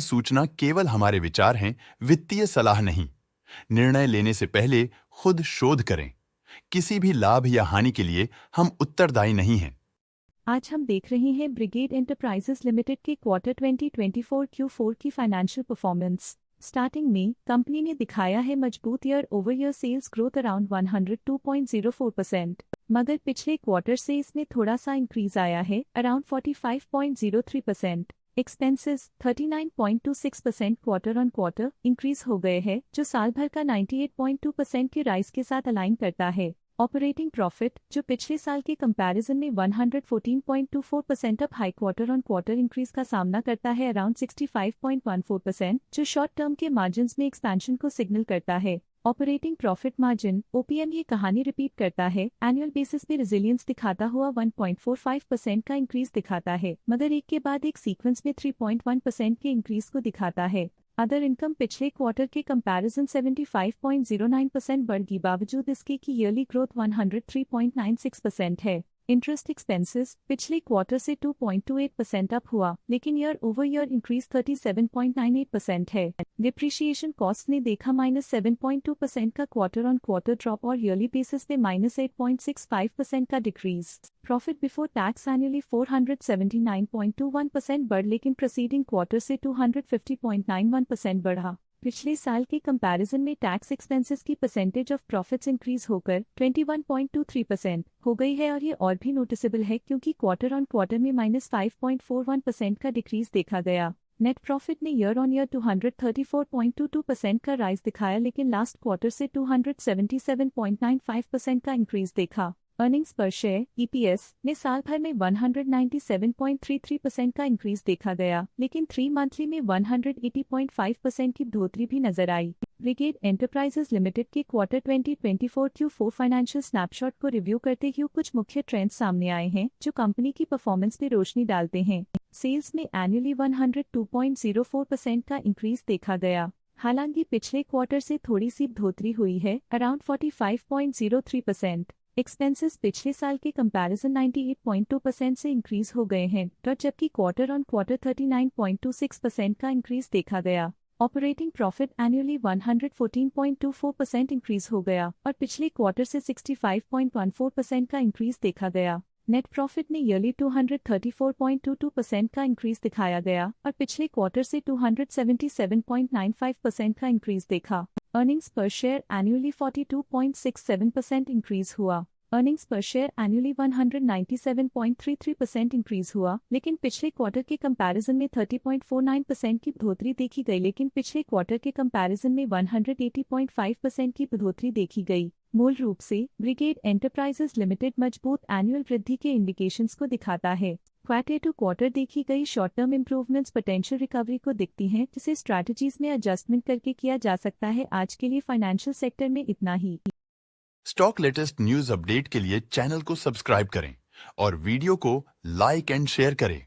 सूचना केवल हमारे विचार हैं, वित्तीय सलाह नहीं। निर्णय लेने से पहले खुद शोध करें। किसी भी लाभ या हानि के लिए हम उत्तरदायी नहीं हैं। आज हम देख रहे हैं ब्रिगेड एंटरप्राइजेस लिमिटेड के क्वार्टर 2024 Q4 की फाइनेंशियल परफॉर्मेंस। स्टार्टिंग में कंपनी ने दिखाया है मजबूत year over year sales growth around 102.04%, मगर पिछले क्वार्टर से इसमें थोड़ा सा इंक्रीज आया है around 45.03%। Expenses 39.26% quarter on quarter increase हो गए हैं, जो साल भर का 98.2% के राइज के साथ अलाइन करता है। ऑपरेटिंग प्रॉफिट, जो पिछले साल के कंपैरिजन में 114.24% up high quarter on quarter increase का सामना करता है अराउंड 65.14%, जो शॉर्ट टर्म के मार्जिन्स में एक्सपेंशन को सिग्नल करता है। ऑपरेटिंग प्रॉफिट मार्जिन OPM ये कहानी रिपीट करता है, एनुअल बेसिस पे रेजिलियंस दिखाता हुआ 1.45% का इंक्रीज दिखाता है, मगर एक के बाद एक सीक्वेंस में 3.1% के इंक्रीज को दिखाता है। अदर इनकम पिछले क्वार्टर के कंपैरिजन 75.09% बढ़ गई, बावजूद इसके की ईयरली ग्रोथ 103.96% है। इंटरेस्ट एक्सपेंसेस पिछले क्वार्टर से 2.28% अप हुआ, लेकिन ईयर ओवर ईयर इंक्रीज 37.98% है। डिप्रिशिएशन कॉस्ट ने देखा -7.2% का क्वार्टर ऑन क्वार्टर ड्रॉप और ईयरली बेसिस पे -8.65% का decrease. Profit before tax annually 479.21% बढ़, लेकिन प्रीसीडिंग क्वार्टर से 250.91% बढ़ा। पिछले साल के कंपैरिजन में टैक्स एक्सपेंसेस की परसेंटेज ऑफ प्रॉफिट्स इंक्रीज होकर 21.23% हो गई है, और ये और भी नोटिसेबल है क्योंकि क्वार्टर ऑन क्वार्टर में -5.41% का डिक्रीज देखा गया। नेट प्रॉफिट ने ईयर ऑन ईयर 234.22% का राइज दिखाया, लेकिन लास्ट क्वार्टर से 277.95% का इंक्रीज देखा। अर्निंग्स पर शेयर EPS ने साल भर में 197.33% का इंक्रीज देखा गया, लेकिन 3 मंथली में 180.5% की बढ़ोतरी भी नजर आई। ब्रिगेड एंटरप्राइजेस लिमिटेड के क्वार्टर 2024 Q4 फाइनेंशियल स्नैपशॉट को रिव्यू करते हुए कुछ मुख्य ट्रेंड्स सामने आए हैं जो कंपनी की परफॉर्मेंस पे रोशनी डालते हैं। सेल्स में एनुअली 102.04% का इंक्रीज देखा गया, हालांकि पिछले क्वार्टर से थोड़ी सी बढ़ोतरी हुई है अराउंड 45.03%। एक्सपेंसेस पिछले साल के कंपैरिजन 98.2% से इंक्रीज हो गए हैं, जबकि क्वार्टर ऑन क्वार्टर 39.26% का इंक्रीज देखा गया। ऑपरेटिंग प्रॉफिट एनुअली 114.24% इंक्रीज हो गया और पिछले क्वार्टर से 65.14% का इंक्रीज देखा गया। नेट प्रॉफिट ने ईयरली 234.22% का इंक्रीज दिखाया गया और पिछले क्वार्टर से 277.95% का इंक्रीज देखा। अर्निंग्स पर शेयर एनुअली 42.67% इंक्रीज हुआ। अर्निंग्स पर शेयर एनुअली 197.33% इंक्रीज हुआ, लेकिन पिछले क्वार्टर के कंपैरिजन में 30.49% की बढ़ोतरी देखी गई, लेकिन पिछले क्वार्टर के कंपैरिजन में 180.5% की बढ़ोतरी देखी गई। मूल रूप से ब्रिगेड एंटरप्राइजेस लिमिटेड मजबूत एनुअल वृद्धि के इंडिकेशंस को दिखाता है। क्वार्टर टू क्वार्टर देखी गई short term improvements potential recovery को दिखती हैं, जिसे स्ट्रैटेजीज में एडजस्टमेंट करके किया जा सकता है। आज के लिए फाइनेंशियल सेक्टर में इतना ही। स्टॉक लेटेस्ट न्यूज अपडेट के लिए चैनल को सब्सक्राइब करें और वीडियो को लाइक एंड शेयर करें।